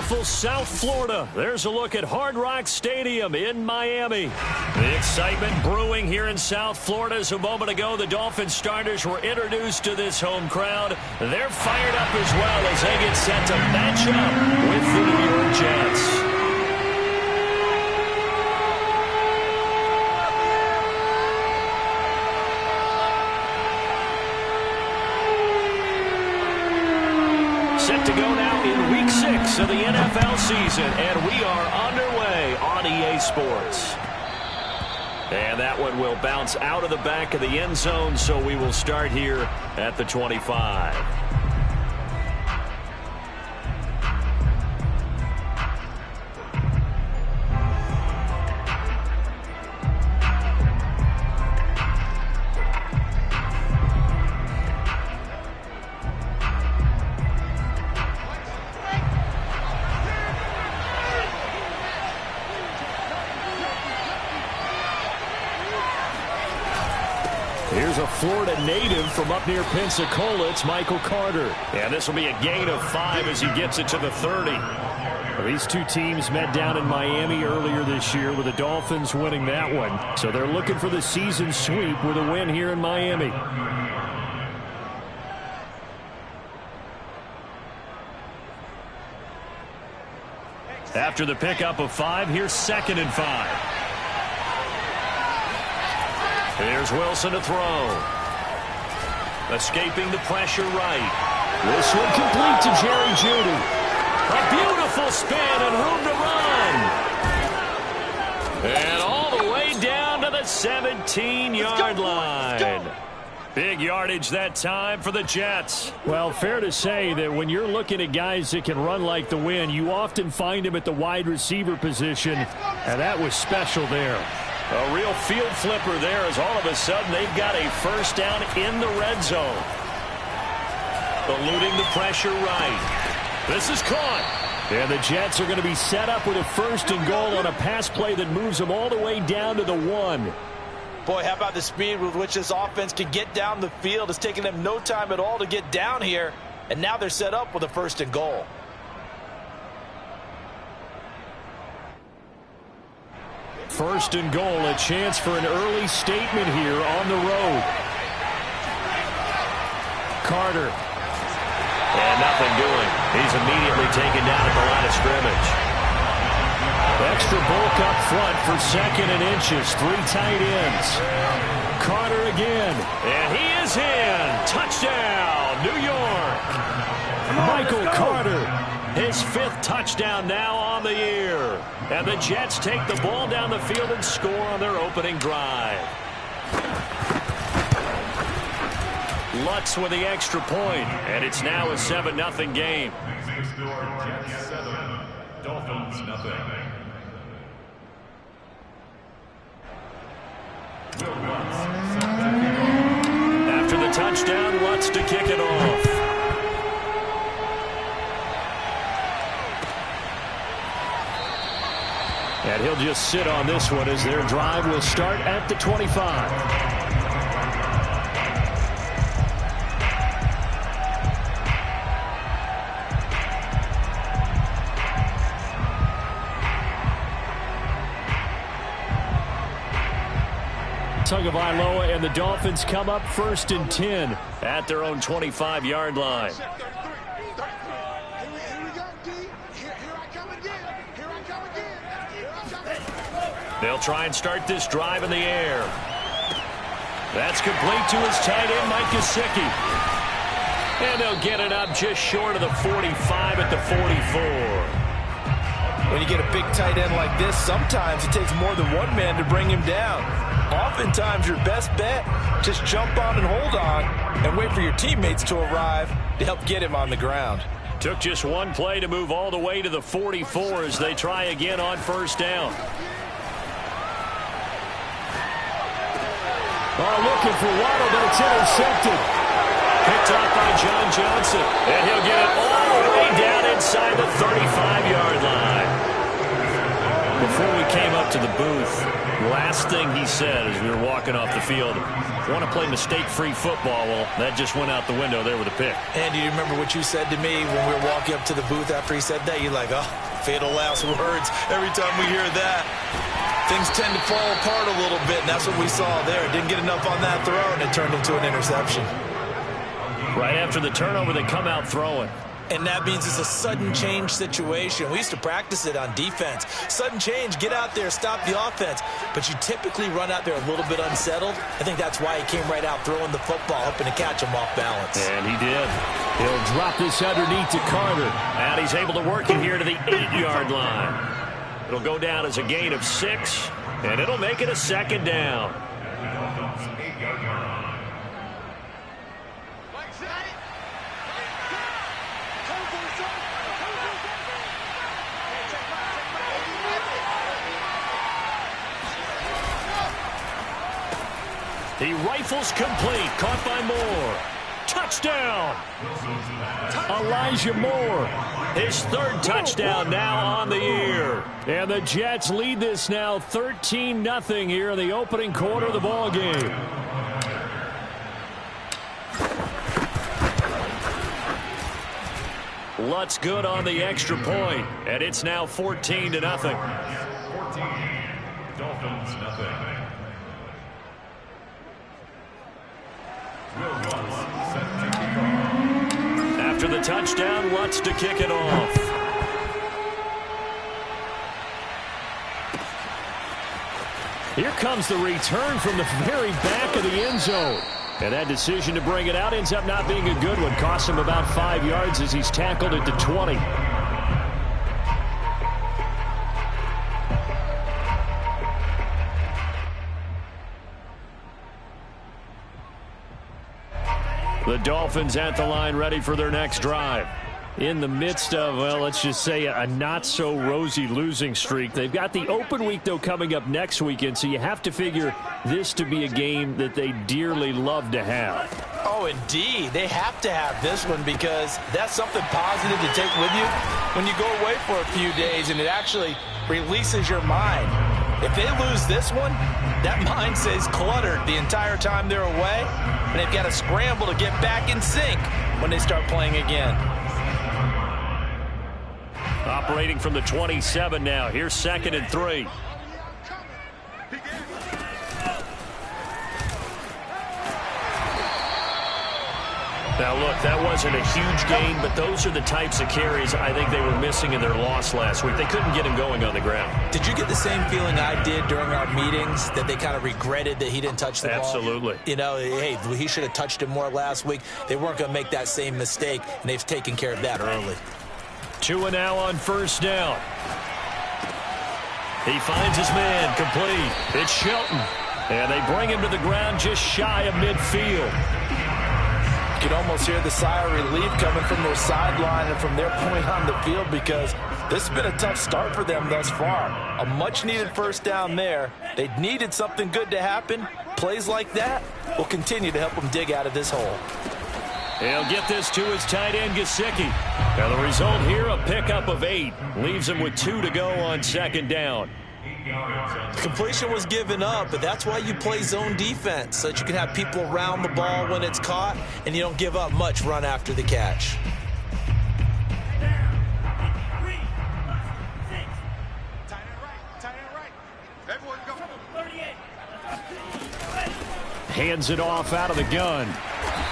beautiful South Florida. There's a look at Hard Rock Stadium in Miami. The excitement brewing here in South Florida as a moment ago the Dolphins starters were introduced to this home crowd. They're fired up as well as they get set to match up with the New York Jets. Set to go now in Week 6 of the NFL season, and we are underway on EA Sports. And that one will bounce out of the back of the end zone, so we will start here at the 25. Here's a Florida native from up near Pensacola. It's Michael Carter. And this will be a gain of 5 as he gets it to the 30. Well, these two teams met down in Miami earlier this year with the Dolphins winning that one. So they're looking for the season sweep with a win here in Miami. After the pickup of 5, here's 2nd and 5. Here's Wilson to throw. Escaping the pressure right. This one complete to Jerry Jeudy. A beautiful spin and room to run. And all the way down to the 17-yard line. Big yardage that time for the Jets. Well, fair to say that when you're looking at guys that can run like the wind, you often find them at the wide receiver position, and that was special there. A real field flipper there as all of a sudden they've got a first down in the red zone. Eluding the pressure right. This is caught. And the Jets are going to be set up with a 1st and goal on a pass play that moves them all the way down to the 1. Boy, how about the speed with which this offense can get down the field? It's taking them no time at all to get down here. And now they're set up with a 1st and goal. First and goal, a chance for an early statement here on the road. Carter. And nothing doing. He's immediately taken down at the line of scrimmage. Extra bulk up front for 2nd and inches. 3 tight ends. Carter again. And he is in. Touchdown, New York. Michael Carter. His 5th touchdown now on the year. And the Jets take the ball down the field and score on their opening drive. Lutz with the extra point, and it's now a 7-0 game. Jets 7, Dolphins nothing. After the touchdown, Lutz to kick it off. And he'll just sit on this one as their drive will start at the 25. Tagovailoa and the Dolphins come up 1st and 10 at their own 25-yard line. They'll try and start this drive in the air. That's complete to his tight end, Mike Gesicki. And they'll get it up just short of the 45 at the 44. When you get a big tight end like this, sometimes it takes more than one man to bring him down. Oftentimes, your best bet, just jump on and hold on and wait for your teammates to arrive to help get him on the ground. Took just one play to move all the way to the 44 as they try again on 1st down. Oh, looking for Waddle, but it's intercepted. Picked off by John Johnson. And he'll get it all the way down inside the 35-yard line. Before we came up to the booth, last thing he said as we were walking off the field, want to play mistake-free football. Well, that just went out the window there with a pick. Andy, do you remember what you said to me when we were walking up to the booth after he said that? You're like, oh, fatal last words. Every time we hear that, things tend to fall apart a little bit, and that's what we saw there. Didn't get enough on that throw, and it turned into an interception. Right after the turnover, they come out throwing. And that means it's a sudden change situation. We used to practice it on defense. Sudden change, get out there, stop the offense. But you typically run out there a little bit unsettled. I think that's why he came right out throwing the football, hoping to catch him off balance. And he did. He'll drop this underneath to Carter. And he's able to work it here to the 8-yard line. It'll go down as a gain of 6, and it'll make it a second down. He rifles complete, caught by Moore. Touchdown! Elijah Moore, his 3rd touchdown now on the year. And the Jets lead this now 13-0 here in the opening quarter of the ball game. Lutz good on the extra point, and it's now 14-0. 14, Dolphins nothing. After the touchdown, Lutz to kick it off. Here comes the return from the very back of the end zone. And that decision to bring it out ends up not being a good one. Costs him about 5 yards as he's tackled at the 20. The Dolphins at the line ready for their next drive. In the midst of, well, let's just say a not-so-rosy losing streak. They've got the open week, though, coming up next weekend, so you have to figure this to be a game that they dearly love to have. Oh, indeed. They have to have this one because that's something positive to take with you when you go away for a few days, and it actually releases your mind. If they lose this one, that mind stays cluttered the entire time they're away, and they've got to scramble to get back in sync when they start playing again. Operating from the 27 now. Here's 2nd and 3. Now, look, that wasn't a huge gain, but those are the types of carries I think they were missing in their loss last week. They couldn't get him going on the ground. Did you get the same feeling I did during our meetings, that they kind of regretted that he didn't touch the ball? Absolutely. You know, hey, he should have touched it more last week. They weren't going to make that same mistake, and they've taken care of that early. 2 and now on 1st down. He finds his man complete. It's Shelton. And they bring him to the ground just shy of midfield. You can almost hear the sigh of relief coming from their sideline and from their point on the field because this has been a tough start for them thus far. A much-needed 1st down there. They needed something good to happen. Plays like that will continue to help them dig out of this hole. He'll get this to his tight end, Gesicki. Now the result here, a pickup of 8. Leaves him with 2 to go on 2nd down. Completion was given up, but that's why you play zone defense, so that you can have people around the ball when it's caught, and you don't give up much run after the catch. Hands it off out of the gun.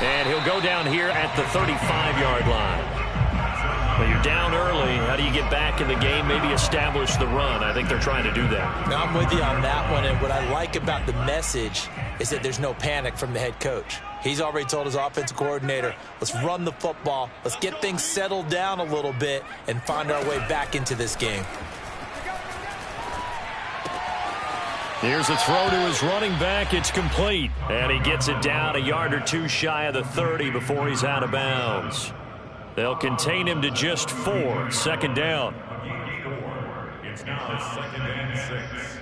And he'll go down here at the 35-yard line. Well, you're down early. How do you get back in the game? Maybe establish the run. I think they're trying to do that. Now, I'm with you on that one, and what I like about the message is that there's no panic from the head coach. He's already told his offensive coordinator, let's run the football, let's get things settled down a little bit and find our way back into this game. Here's a throw to his running back. It's complete. And he gets it down a yard or 2 shy of the 30 before he's out of bounds. They'll contain him to just 4. 2nd down. It's now 2nd and 6.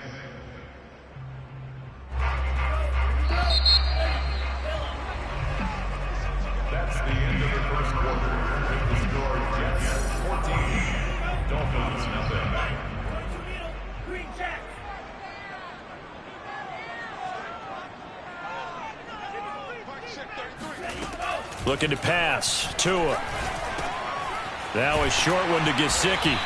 That's the end of the 1st quarter. With the score, Jets 14, Dolphins nothing. Looking to pass. Tua. Now a short one to Gesicki.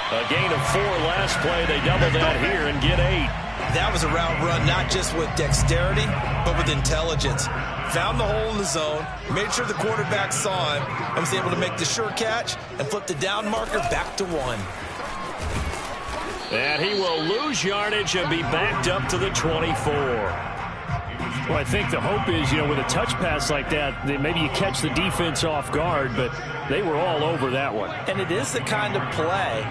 A gain of 4 last play. They double that here and get 8. That was a route run not just with dexterity, but with intelligence. Found the hole in the zone, made sure the quarterback saw him, and was able to make the sure catch and flip the down marker back to 1. And he will lose yardage and be backed up to the 24. Well, I think the hope is, with a touch pass like that, maybe you catch the defense off guard, but they were all over that one. And it is the kind of play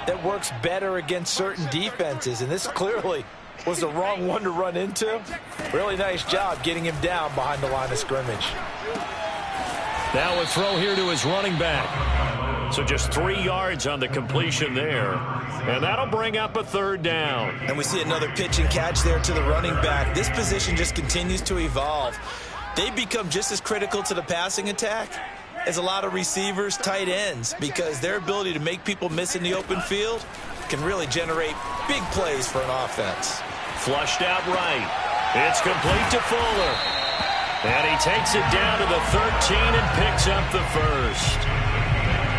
that works better against certain defenses, and this clearly was the wrong one to run into. Really nice job getting him down behind the line of scrimmage. Now a throw here to his running back. So just 3 yards on the completion there. And that'll bring up a 3rd down. And we see another pitch and catch there to the running back. This position just continues to evolve. They become just as critical to the passing attack as a lot of receivers, tight ends, because their ability to make people miss in the open field can really generate big plays for an offense. Flushed out right. It's complete to Fuller. And he takes it down to the 13 and picks up the 1st.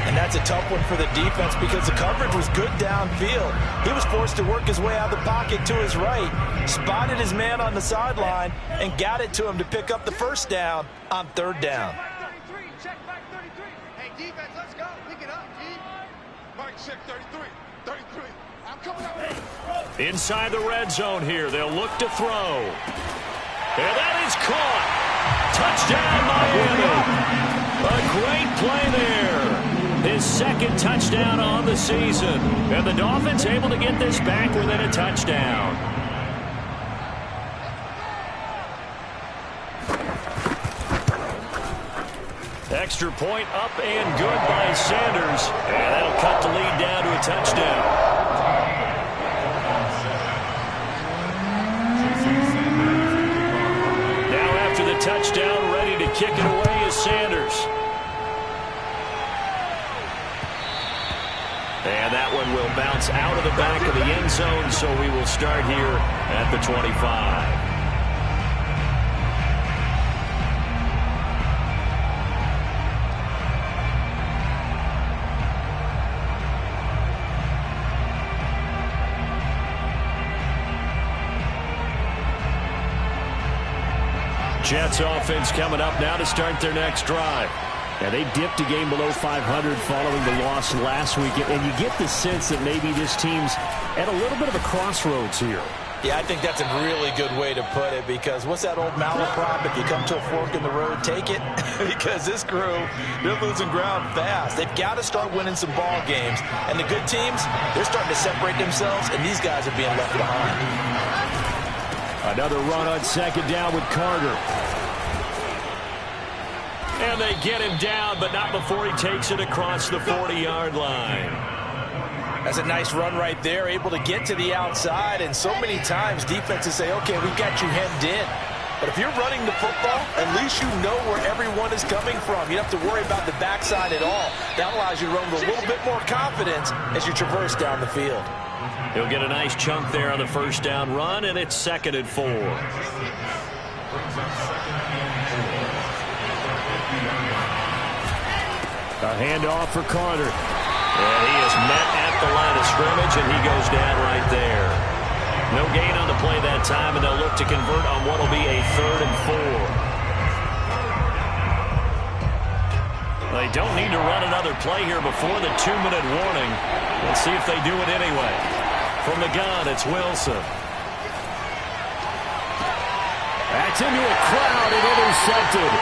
And that's a tough one for the defense because the coverage was good downfield. He was forced to work his way out of the pocket to his right, spotted his man on the sideline, and got it to him to pick up the 1st down on 3rd down. Check back 33. Hey, defense, let's go. Pick it up, G. Mike, check 33. 33. I'm coming up. Inside the red zone here. They'll look to throw. And that is caught. Touchdown, Miami. A great play there. His 2nd touchdown on the season. And the Dolphins able to get this back within a touchdown. Extra point up and good by Sanders. And that'll cut the lead down to a touchdown. Now after the touchdown, ready to kick it away is Sanders. And that one will bounce out of the back of the end zone, so we will start here at the 25. Jets offense coming up now to start their next drive. Yeah, they dipped a game below 500 following the loss last week, and you get the sense that maybe this team's at a little bit of a crossroads here. Yeah, I think that's a really good way to put it, because what's that old malaprop? If you come to a fork in the road, take it. Because this crew, they're losing ground fast. They've got to start winning some ball games. And the good teams, they're starting to separate themselves, and these guys are being left behind. Another run on 2nd down with Carter. And they get him down, but not before he takes it across the 40-yard line. That's a nice run right there, able to get to the outside. And so many times defenses say, okay, we've got you hemmed in. But if you're running the football, at least you know where everyone is coming from. You don't have to worry about the backside at all. That allows you to run with a little bit more confidence as you traverse down the field. He'll get a nice chunk there on the 1st down run, and it's 2nd and 4. A handoff for Carter. And he is met at the line of scrimmage, and he goes down right there. No gain on the play that time, and they'll look to convert on what will be a 3rd and 4. They don't need to run another play here before the 2-minute warning. Let's see if they do it anyway. From the gun, it's Wilson. That's into a crowd and intercepted.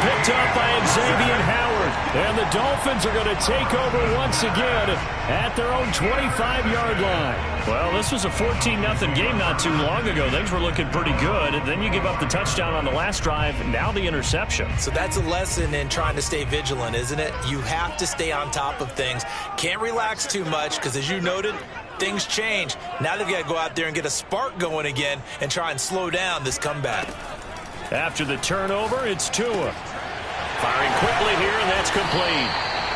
Picked up by Xavier Howard. And the Dolphins are going to take over once again at their own 25-yard line. Well, this was a 14-0 game not too long ago. Things were looking pretty good. And then you give up the touchdown on the last drive, now the interception. So that's a lesson in trying to stay vigilant, isn't it? You have to stay on top of things. Can't relax too much because, as you noted, things change. Now they've got to go out there and get a spark going again and try and slow down this comeback. After the turnover, it's Tua. Firing quickly here, and that's complete.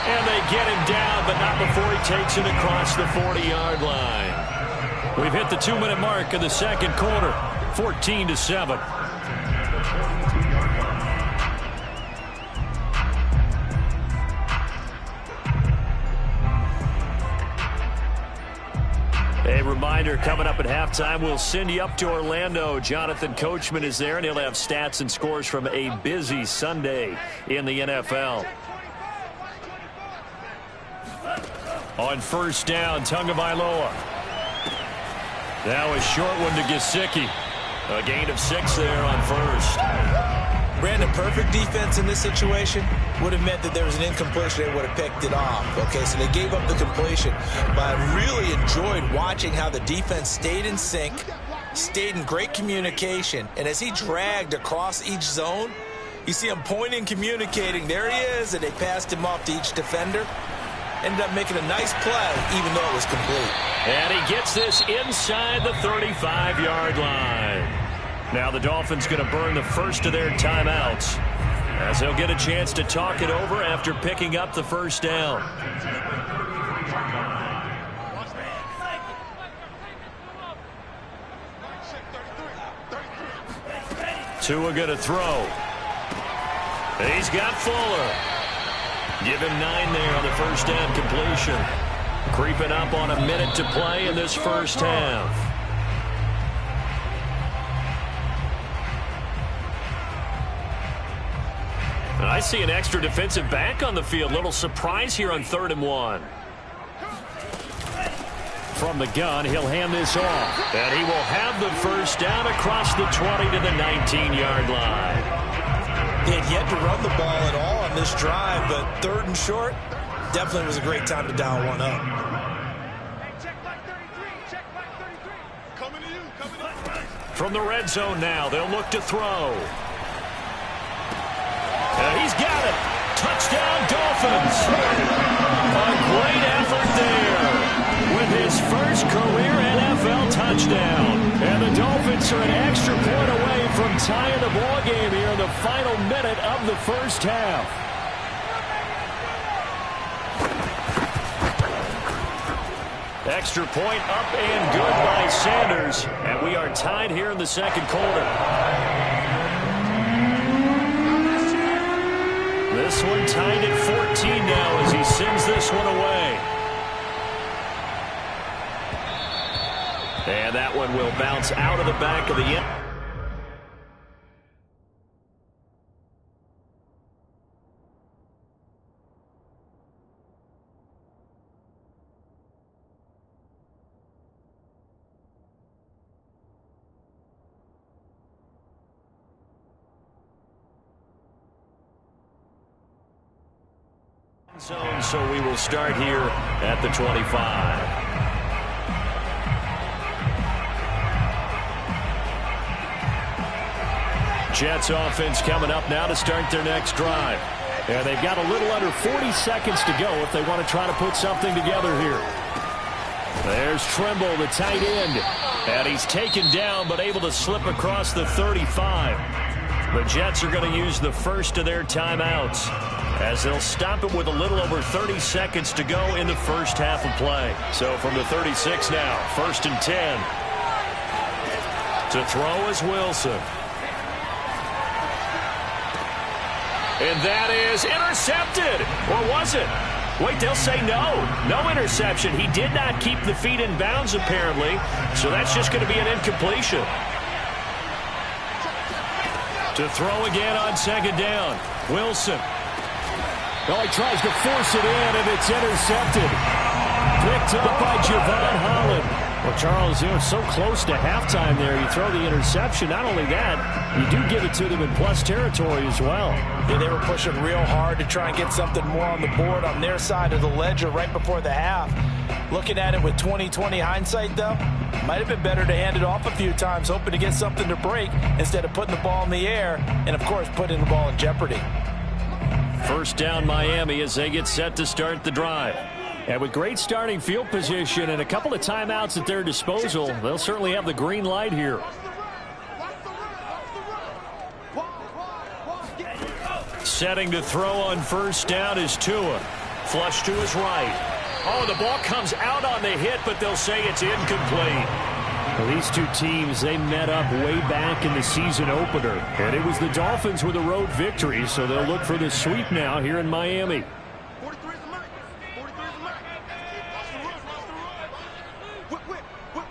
And they get him down, but not before he takes it across the 40-yard line. We've hit the 2-minute mark of the 2nd quarter, 14-7. reminder, coming up at halftime, we'll send you up to Orlando. Jonathan Coachman is there, and he'll have stats and scores from a busy Sunday in the NFL. On first down, Tagovailoa. Now a short one to Gesicki. A gain of 6 there on first. Brandon, perfect defense in this situation would have meant that there was an incompletion. They would have picked it off. Okay, so they gave up the completion. But I really enjoyed watching how the defense stayed in sync, stayed in great communication. And as he dragged across each zone, you see him pointing, communicating. There he is, and they passed him off to each defender. Ended up making a nice play, even though it was complete. And he gets this inside the 35-yard line. Now the Dolphins going to burn the first of their timeouts, as they'll get a chance to talk it over after picking up the first down. Tua going to throw. He's got Fuller. Give him 9 there on the first down completion. Creeping up on a minute to play in this first half. I see an extra defensive back on the field. Little surprise here on 3rd and 1. From the gun, he'll hand this off. And he will have the first down across the 20 to the 19-yard line. They had yet to run the ball at all on this drive, but 3rd and short definitely was a great time to dial one up. From the red zone now, they'll look to throw. He's got it. Touchdown, Dolphins. A great effort there with his first career NFL touchdown. And the Dolphins are an extra point away from tying the ball game here in the final minute of the first half. Extra point up and good by Sanders. And we are tied here in the second quarter. This one tied at 14 now as he sends this one away. And that one will bounce out of the back of the end. Zone, so we will start here at the 25. Jets offense coming up now to start their next drive. And they've got a little under 40 seconds to go if they want to try to put something together here. There's Tremble, the tight end. And he's taken down but able to slip across the 35. The Jets are going to use the first of their timeouts, as they'll stop it with a little over 30 seconds to go in the first half of play. So from the 36 now, 1st and 10. To throw is Wilson. And that is intercepted. Or was it? Wait, they'll say no. No interception. He did not keep the feet in bounds, apparently. So that's just going to be an incompletion. To throw again on 2nd down. Wilson. Well, he tries to force it in, and it's intercepted. Picked up by Javon Holland. Well, Charles, so close to halftime there. You throw the interception. Not only that, you do give it to them in plus territory as well. Yeah, they were pushing real hard to try and get something more on the board on their side of the ledger right before the half. Looking at it with 20/20 hindsight, though, might have been better to hand it off a few times, hoping to get something to break instead of putting the ball in the air and, of course, putting the ball in jeopardy. First down Miami as they get set to start the drive. And with great starting field position and a couple of timeouts at their disposal, they'll certainly have the green light here. Setting to throw on first down is Tua. Flush to his right. Oh, the ball comes out on the hit, but they'll say it's incomplete. Well, these two teams, they met up way back in the season opener. And it was the Dolphins with a road victory, so they'll look for the sweep now here in Miami. 43 is the mark. 43 is the mark. Lost the run. Whip.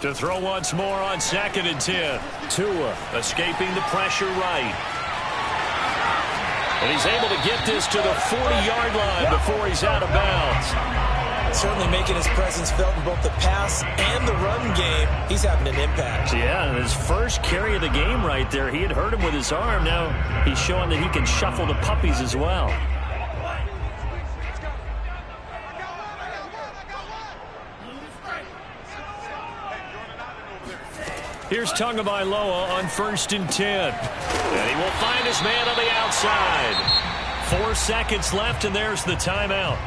To throw once more on 2nd and 10. Tua escaping the pressure right. And he's able to get this to the 40-yard line before he's out of bounds. Certainly making his presence felt in both the pass and the run game. He's having an impact. Yeah, his first carry of the game right there. He had hurt him with his arm. Now he's showing that he can shuffle the puppies as well. Here's Tagovailoa on 1st and 10. And he will find his man on the outside. 4 seconds left, and there's the timeout.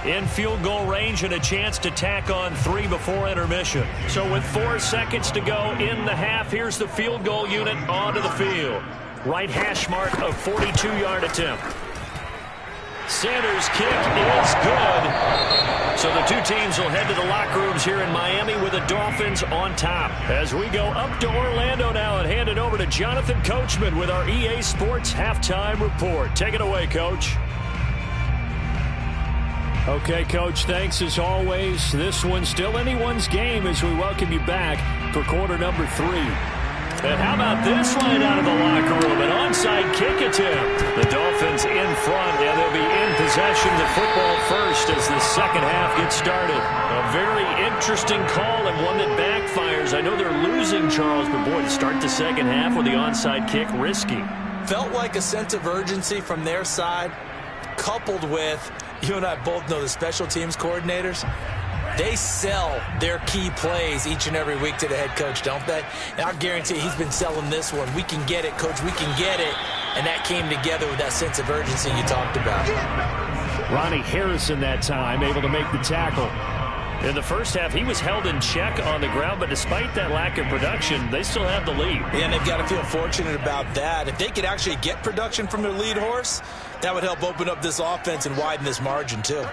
In field goal range and a chance to tack on 3 before intermission. So with 4 seconds to go in the half, here's the field goal unit onto the field. Right hash mark of 42-yard attempt. Sanders' kick is good. So the two teams will head to the locker rooms here in Miami with the Dolphins on top. As we go up to Orlando now and hand it over to Jonathan Coachman with our EA Sports Halftime Report. Take it away, Coach. Okay, Coach, thanks as always. This one's still anyone's game as we welcome you back for quarter number 3. And how about this line out of the locker room? An onside kick attempt. The Dolphins in front, and they'll be in possession of the football first as the second half gets started. A very interesting call and one that backfires. I know they're losing, Charles, but boy, to start the second half with the onside kick, risky. Felt like a sense of urgency from their side, coupled with, you and I both know the special teams coordinators. They sell their key plays each and every week to the head coach, don't they? And I guarantee he's been selling this one. We can get it, Coach. We can get it. And that came together with that sense of urgency you talked about. Ronnie Harrison that time able to make the tackle. In the first half, he was held in check on the ground, but despite that lack of production, they still have the lead. Yeah, and they've got to feel fortunate about that. If they could actually get production from their lead horse, that would help open up this offense and widen this margin, too.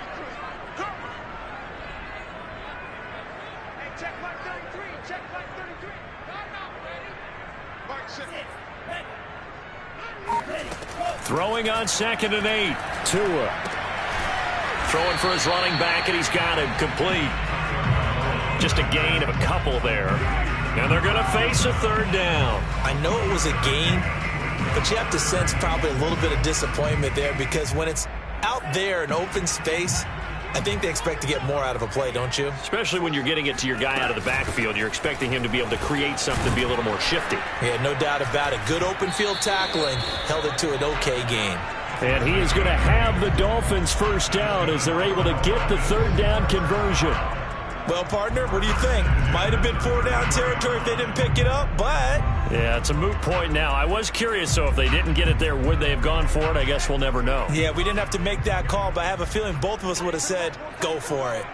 Throwing on 2nd and 8. Tua. Throwing for his running back, and he's got him complete. Just a gain of a couple there. And they're going to face a 3rd down. I know it was a gain, but you have to sense probably a little bit of disappointment there because when it's out there in open space, I think they expect to get more out of a play, don't you? Especially when you're getting it to your guy out of the backfield. You're expecting him to be able to create something, be a little more shifty. Yeah, no doubt about it. Good open field tackling held it to an okay gain. And he is going to have the Dolphins first down as they're able to get the 3rd down conversion. Well, partner, what do you think? Might have been 4-down territory if they didn't pick it up, but... Yeah, it's a moot point now. I was curious, so if they didn't get it there, would they have gone for it? I guess we'll never know. Yeah, we didn't have to make that call, but I have a feeling both of us would have said, go for it.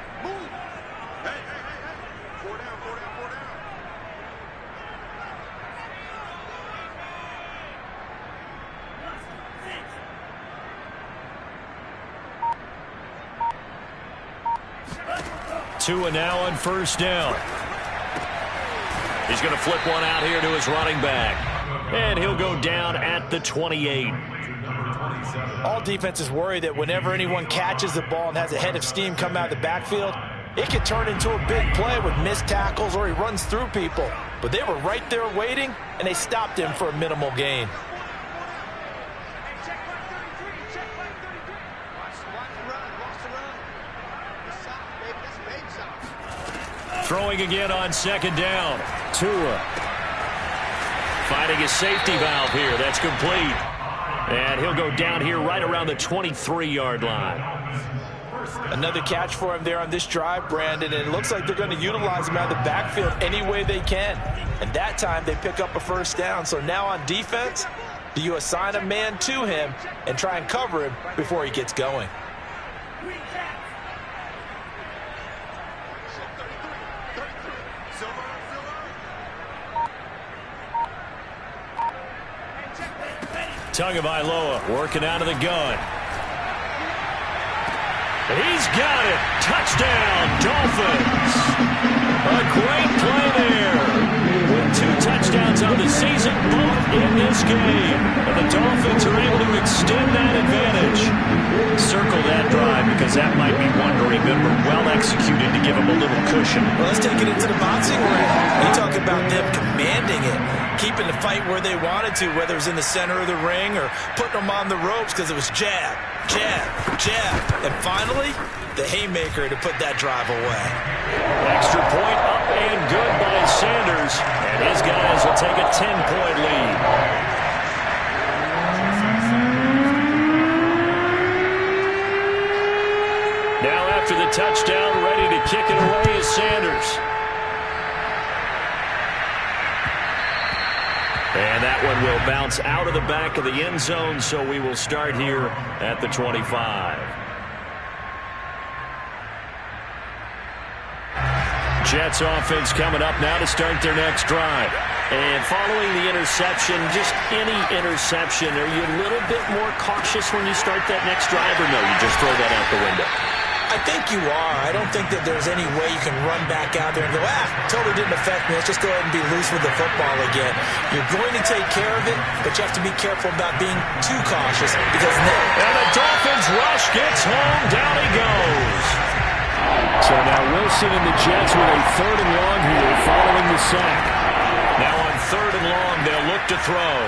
Tua now on 1st down. He's going to flip one out here to his running back. And he'll go down at the 28. All defenses worry that whenever anyone catches the ball and has a head of steam come out of the backfield, it could turn into a big play with missed tackles or he runs through people. But they were right there waiting, and they stopped him for a minimal gain. Throwing again on 2nd down. Tua finding his safety valve here. That's complete. And he'll go down here right around the 23-yard line. Another catch for him there on this drive, Brandon, and it looks like they're going to utilize him out of the backfield any way they can. And that time they pick up a 1st down. So now on defense, do you assign a man to him and try and cover him before he gets going? Tagovailoa working out of the gun. He's got it. Touchdown, Dolphins. A great play there. With 2 touchdowns on the season, both in this game. And the Dolphins are able to extend that advantage. Circle that drive because that might be wondering been well executed to give him a little cushion. Well, let's take it into the boxing ring. You talk about them commanding it, keeping the fight where they wanted to, whether it was in the center of the ring or putting them on the ropes because it was jab, jab, jab. And finally, the haymaker to put that drive away. Extra point up and good by Sanders. And his guys will take a 10-point lead. Now after the touchdown, ready to kick it away is Sanders. And that one will bounce out of the back of the end zone, so we will start here at the 25. Jets offense coming up now to start their next drive. And following the interception, just any interception, are you a little bit more cautious when you start that next drive, or no, you just throw that out the window? I think you are. I don't think that there's any way you can run back out there and go, totally didn't affect me. Let's just go ahead and be loose with the football again. You're going to take care of it, but you have to be careful about being too cautious because now... And the Dolphins rush gets home. Down he goes. So now Wilson and the Jets with a 3rd and long here following the sack. Now on 3rd and long, they'll look to throw.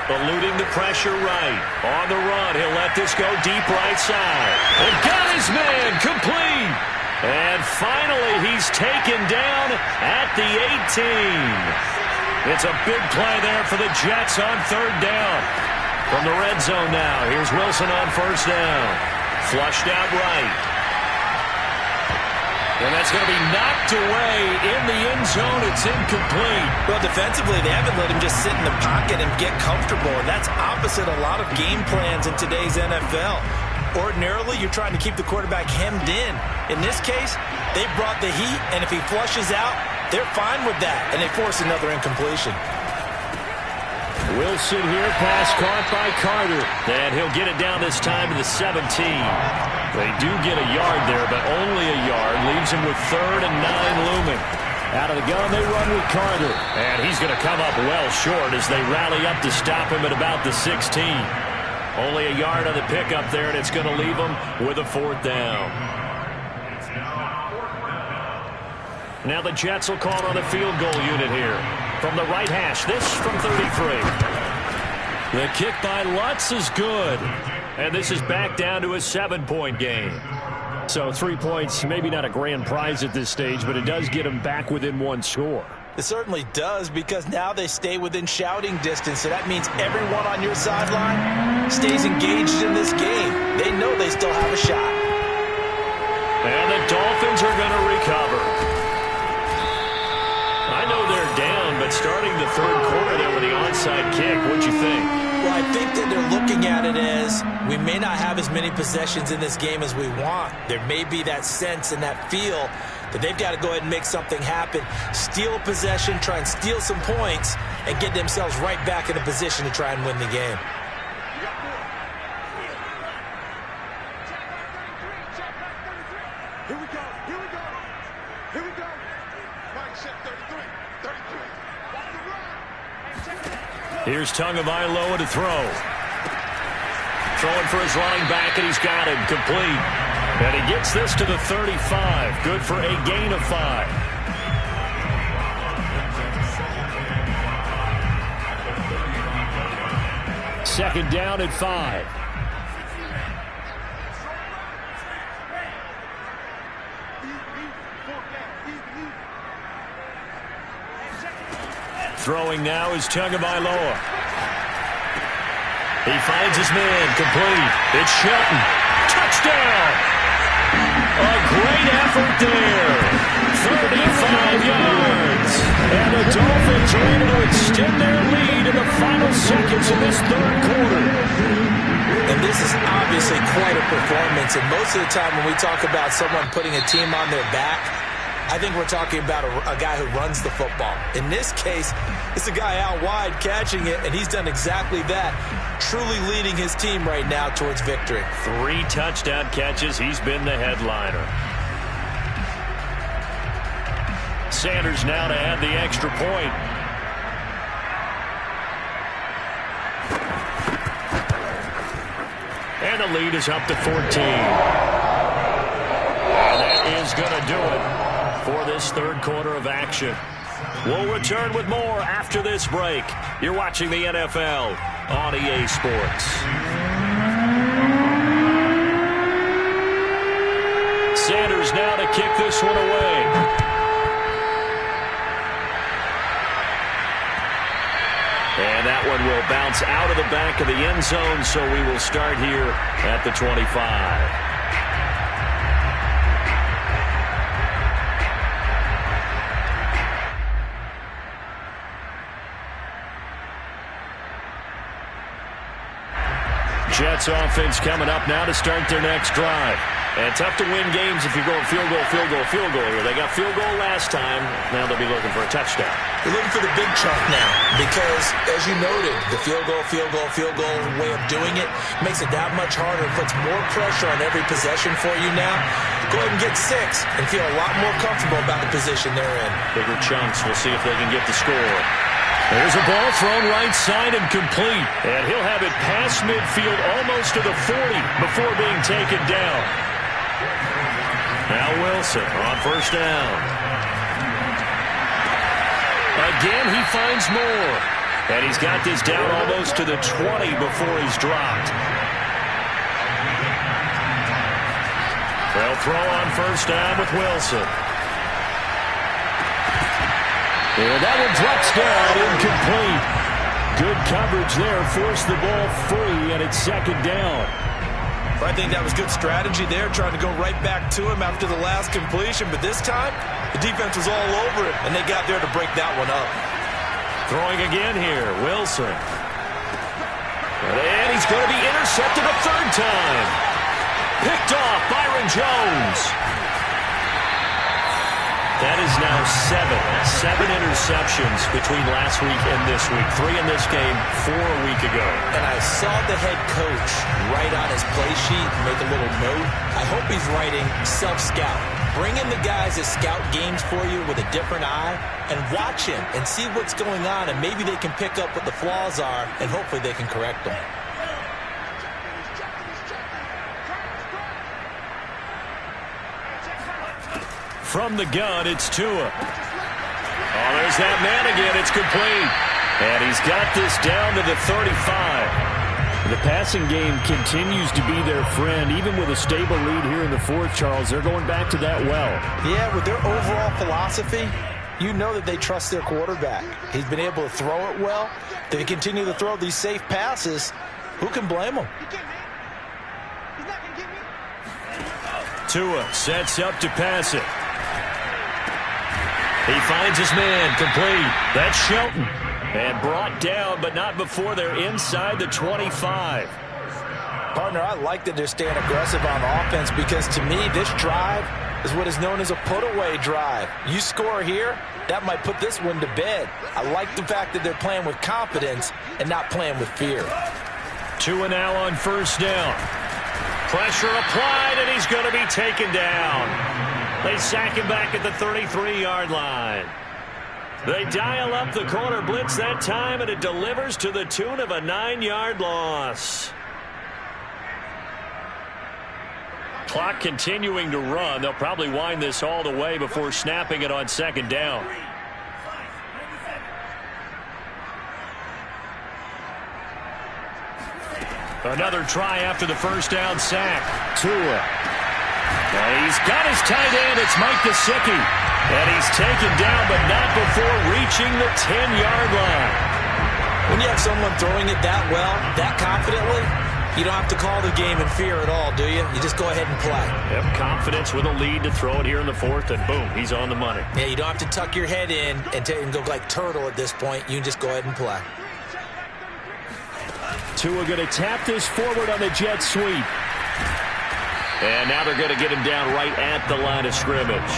Eluding the pressure right. On the run, he'll let this go deep right side. And got his man complete. And finally, he's taken down at the 18. It's a big play there for the Jets on 3rd down. From the red zone now, here's Wilson on 1st down. Flushed out right. And that's going to be knocked away in the end zone. It's incomplete. Well, defensively, they haven't let him just sit in the pocket and get comfortable. And that's opposite a lot of game plans in today's NFL. Ordinarily, you're trying to keep the quarterback hemmed in. In this case, they brought the heat, and if he flushes out, they're fine with that. And they force another incompletion. Wilson here, pass caught by Carter. And he'll get it down this time to the 17. They do get a yard there, but only a yard. Leaves him with 3rd and 9 looming. Out of the gun, they run with Carter. And he's going to come up well short as they rally up to stop him at about the 16. Only a yard on the pickup there, and it's going to leave him with a 4th down. Now the Jets will call on the field goal unit here. From the right hash, this from 33. The kick by Lutz is good. And this is back down to a 7-point game. So 3 points, maybe not a grand prize at this stage, but it does get them back within 1 score. It certainly does, because now they stay within shouting distance. So that means everyone on your sideline stays engaged in this game. They know they still have a shot. And the Dolphins are going to recover. I know they're down, but starting the 3rd quarter there with the onside kick, what'd you think? Well, I think that they're looking at it as we may not have as many possessions in this game as we want. There may be that sense and that feel that they've got to go ahead and make something happen, steal possession, try and steal some points, and get themselves right back in a position to try and win the game. Here we go. Here we go. Here we go. Mike said 33. 33. Off the run. Here's Tagovailoa to throw. Throwing for his running back, and he's got him complete. And he gets this to the 35. Good for a gain of 5. Second down at 5. Throwing now is Tagovailoa. He finds his man, complete. It's Shelton. Touchdown! A great effort there. 35 yards. And the Dolphins are able to extend their lead in the final seconds of this 3rd quarter. And this is obviously quite a performance. And most of the time when we talk about someone putting a team on their back, I think we're talking about a guy who runs the football. In this case, it's a guy out wide catching it, and he's done exactly that, truly leading his team right now towards victory. 3 touchdown catches. He's been the headliner. Sanders now to add the extra point. And the lead is up to 14. is going to do it for this third quarter of action. We'll return with more after this break. You're watching the NFL on EA Sports. Sanders now to kick this one away. And that one will bounce out of the back of the end zone, so we will start here at the 25. Jets offense coming up now to start their next drive. And tough to win games if you're going field goal here. They got field goal last time. Now they'll be looking for a touchdown. They're looking for the big chunk now because, as you noted, the field goal way of doing it makes it that much harder. It puts more pressure on every possession for you now. Go ahead and get 6 and feel a lot more comfortable about the position they're in. Bigger chunks. We'll see if they can get the score. There's a ball thrown right side and complete. And he'll have it past midfield almost to the 40 before being taken down. Now Wilson on first down. Again, he finds more. And he's got this down almost to the 20 before he's dropped. They'll throw on first down with Wilson. And that one drops down, incomplete. Good coverage there, forced the ball free, and it's second down. I think that was good strategy there, trying to go right back to him after the last completion. But this time, the defense was all over it, and they got there to break that one up. Throwing again here, Wilson. And he's going to be intercepted a third time. Picked off, Byron Jones. That is now 7 interceptions between last week and this week. 3 in this game, 4 a week ago. And I saw the head coach write on his play sheet, make a little note. I hope he's writing self-scout. Bring in the guys that scout games for you with a different eye and watch him and see what's going on, and maybe they can pick up what the flaws are, and hopefully they can correct them. From the gun, it's Tua. Oh, there's that man again. It's complete. And he's got this down to the 35. The passing game continues to be their friend. Even with a stable lead here in the fourth, Charles, they're going back to that well. Yeah, with their overall philosophy, you know that they trust their quarterback. He's been able to throw it well. They continue to throw these safe passes. Who can blame them? Tua sets up to pass it. He finds his man, complete. That's Shelton. And brought down, but not before they're inside the 25. Partner, I like that they're staying aggressive on offense because, to me, this drive is what is known as a put-away drive. You score here, that might put this one to bed. I like the fact that they're playing with confidence and not playing with fear. Tua now on first down. Pressure applied, and he's going to be taken down. They sack him back at the 33-yard line. They dial up the corner blitz that time, and it delivers to the tune of a 9-yard loss. Clock continuing to run. They'll probably wind this all the way before snapping it on second down. Another try after the first down sack. Tua. And he's got his tight end. It's Mike Gesicki. And he's taken down, but not before reaching the 10-yard line. When you have someone throwing it that well, that confidently, you don't have to call the game in fear at all, do you? You just go ahead and play. Yep, confidence with a lead to throw it here in the fourth, and boom, he's on the money. Yeah, you don't have to tuck your head in and go like turtle at this point. You can just go ahead and play. Tua going to tap this forward on the jet sweep. And now they're going to get him down right at the line of scrimmage.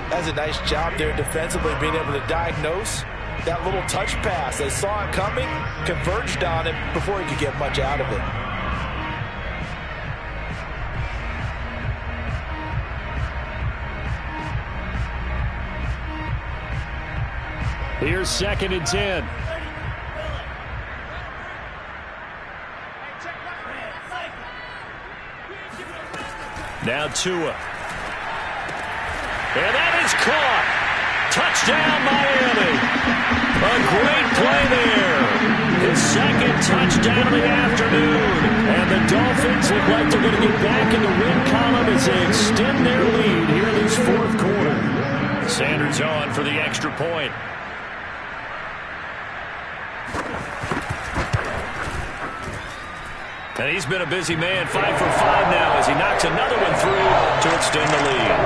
That's a nice job there defensively, being able to diagnose that little touch pass. They saw it coming, converged on it before he could get much out of it. Here's second and 10. Now Tua. is caught. Touchdown, Miami. A great play there. His second touchdown of the afternoon. And the Dolphins look like they're going to get back in the win column as they extend their lead here in this fourth quarter. Sanders on for the extra point. And he's been a busy man, 5 for 5 now as he knocks another one through to extend the lead.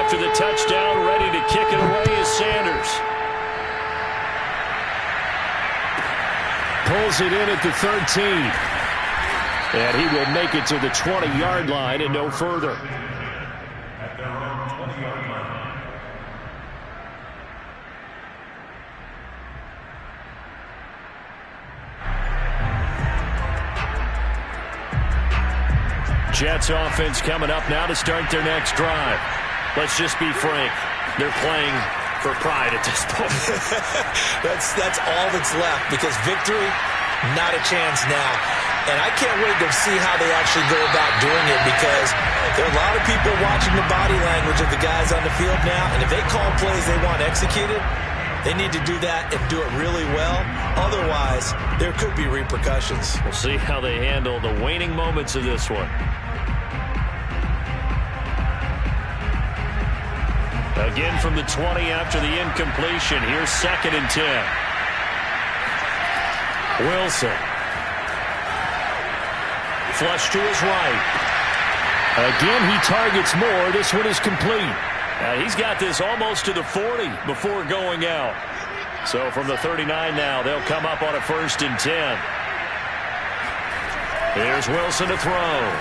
After the touchdown, ready to kick it away is Sanders. Pulls it in at the 13. And he will make it to the 20-yard line and no further. Jets offense coming up now to start their next drive. Let's just be frank. They're playing for pride at this point. That's all that's left because victory, not a chance now. And I can't wait to see how they actually go about doing it because there are a lot of people watching the body language of the guys on the field now. And if they call plays they want executed, they need to do that and do it really well. Otherwise, there could be repercussions. We'll see how they handle the waning moments of this one. Again from the 20 after the incompletion. Here's 2nd and 10. Wilson. Flush to his right. Again, he targets more. This one is complete. He's got this almost to the 40 before going out. So from the 39 now, they'll come up on a 1st and 10. Here's Wilson to throw.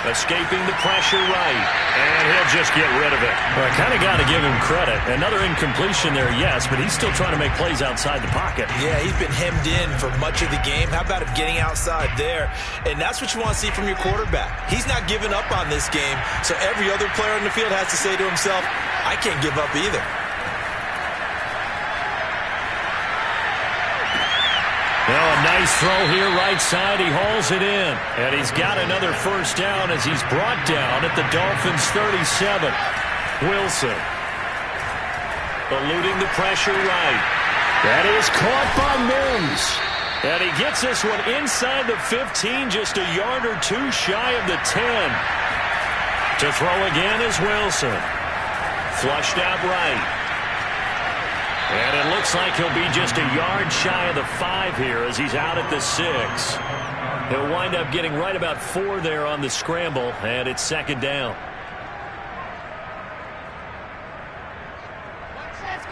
Escaping the pressure right. And he'll just get rid of it. Well, I kind of got to give him credit. Another incompletion there, yes, but he's still trying to make plays outside the pocket. Yeah, he's been hemmed in for much of the game. How about him getting outside there? And that's what you want to see from your quarterback. He's not giving up on this game, so every other player on the field has to say to himself, I can't give up either. Well, a nice throw here right side. He hauls it in. And he's got another 1st down as he's brought down at the Dolphins' 37. Wilson. Eluding the pressure right. That is caught by Mims. And he gets this one inside the 15, just a yard or two shy of the 10. To throw again is Wilson. Flushed out right. And it looks like he'll be just a yard shy of the 5 here as he's out at the 6. He'll wind up getting right about 4 there on the scramble, and it's 2nd down. Let's go.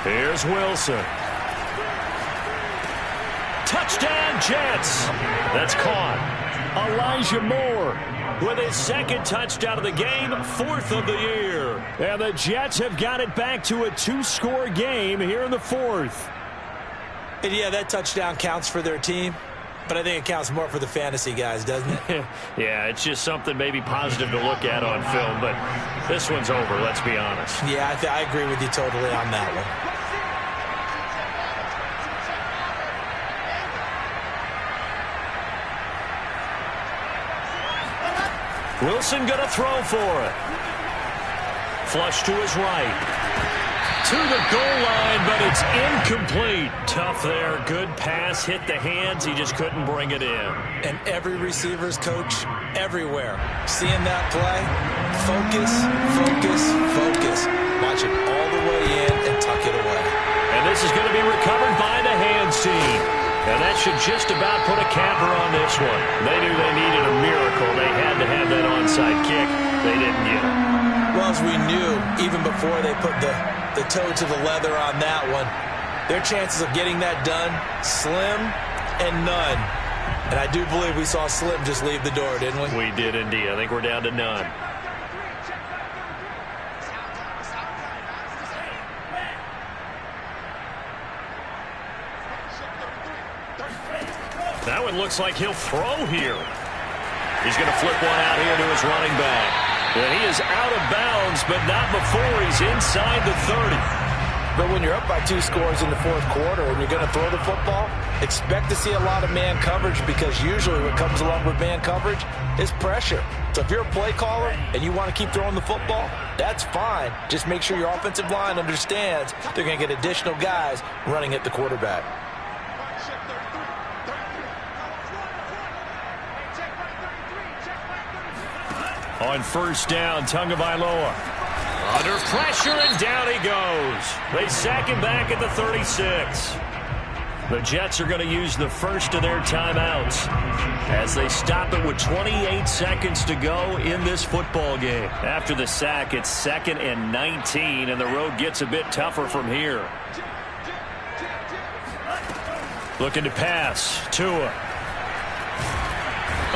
Here's Wilson. Touchdown, Jets. That's caught. Elijah Moore with his 2nd touchdown of the game, 4th of the year. And the Jets have got it back to a 2-score game here in the 4th. And yeah, that touchdown counts for their team, but I think it counts more for the fantasy guys, doesn't it? Yeah, it's just something maybe positive to look at on film, but this one's over, let's be honest. Yeah, I agree with you totally on that one. Wilson going to throw for it. Flush to his right. To the goal line, but it's incomplete. Tough there. Good pass. Hit the hands. He just couldn't bring it in. And every receiver's coach everywhere. Seeing that play, focus. Watch it all the way in and tuck it away. And this is going to be recovered by the hands team. And that should just about put a capper on this one. They knew they needed a miracle. They had to have that onside kick. They didn't get it. Well, as we knew, even before they put the toe to the leather on that one, their chances of getting that done, slim and none. And I do believe we saw Slim just leave the door, didn't we? We did indeed. I think we're down to none. That one looks like he'll throw here. He's going to flip one out here to his running back. And he is out of bounds, but not before he's inside the 30. But when you're up by 2 scores in the fourth quarter and you're going to throw the football, expect to see a lot of man coverage, because usually what comes along with man coverage is pressure. So if you're a play caller and you want to keep throwing the football, that's fine. Just make sure your offensive line understands they're going to get additional guys running at the quarterback. On first down, Tagovailoa under pressure, and down he goes. They sack him back at the 36. The Jets are going to use the first of their timeouts as they stop it with 28 seconds to go in this football game. After the sack, it's 2nd and 19, and the road gets a bit tougher from here. Looking to pass. Tua.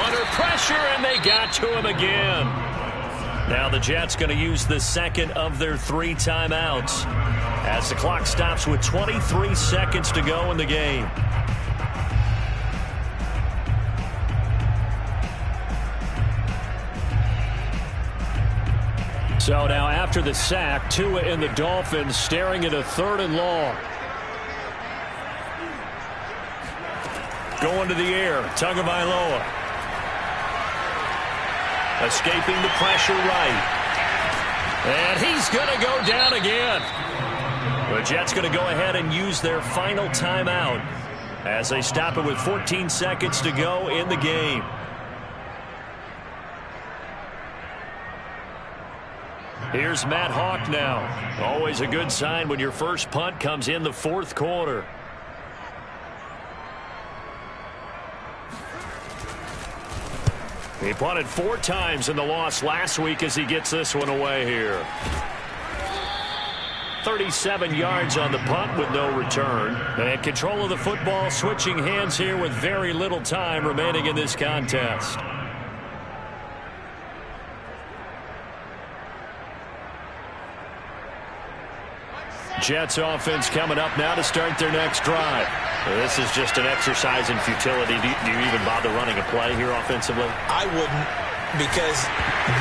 Under pressure, and they got to him again. Now the Jets going to use the second of their 3 timeouts as the clock stops with 23 seconds to go in the game. So now after the sack, Tua and the Dolphins staring at a 3rd and long. Going to the air, Tagovailoa. Escaping the pressure right. And he's going to go down again. The Jets going to go ahead and use their final timeout as they stop it with 14 seconds to go in the game. Here's Matt Hawk now. Always a good sign when your first punt comes in the 4th quarter. He punted 4 times in the loss last week as he gets this one away here. 37 yards on the punt with no return. And control of the football switching hands here with very little time remaining in this contest. Jets offense coming up now to start their next drive. This is just an exercise in futility. Do you even bother running a play here offensively? I wouldn't, because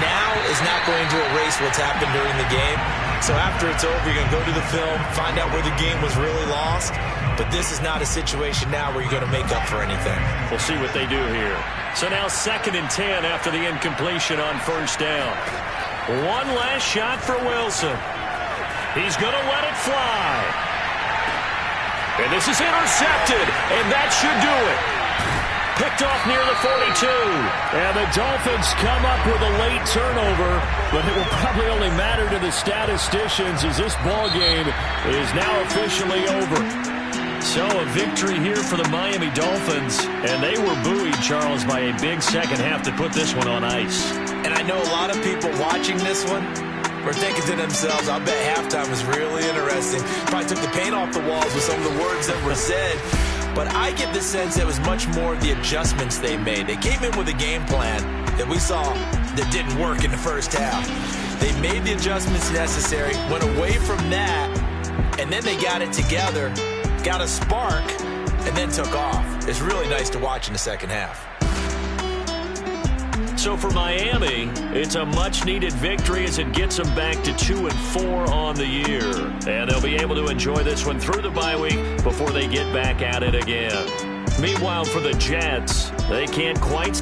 now is not going to erase what's happened during the game. So after it's over, you're going to go to the film, find out where the game was really lost. But this is not a situation now where you're going to make up for anything. We'll see what they do here. So now 2nd and 10 after the incompletion on first down. One last shot for Wilson. He's going to let it fly. And this is intercepted, and that should do it. Picked off near the 42. And the Dolphins come up with a late turnover, but it will probably only matter to the statisticians as this ball game is now officially over. So a victory here for the Miami Dolphins, and they were buoyed, Charles, by a big second half to put this one on ice. And I know a lot of people watching this one were thinking to themselves, I bet halftime was really interesting. Probably took the paint off the walls with some of the words that were said. But I get the sense it was much more of the adjustments they made. They came in with a game plan that we saw that didn't work in the first half. They made the adjustments necessary, went away from that, and then they got it together, got a spark, and then took off. It's really nice to watch in the second half. So for Miami, it's a much-needed victory as it gets them back to 2-4 on the year. And they'll be able to enjoy this one through the bye week before they get back at it again. Meanwhile, for the Jets, they can't quite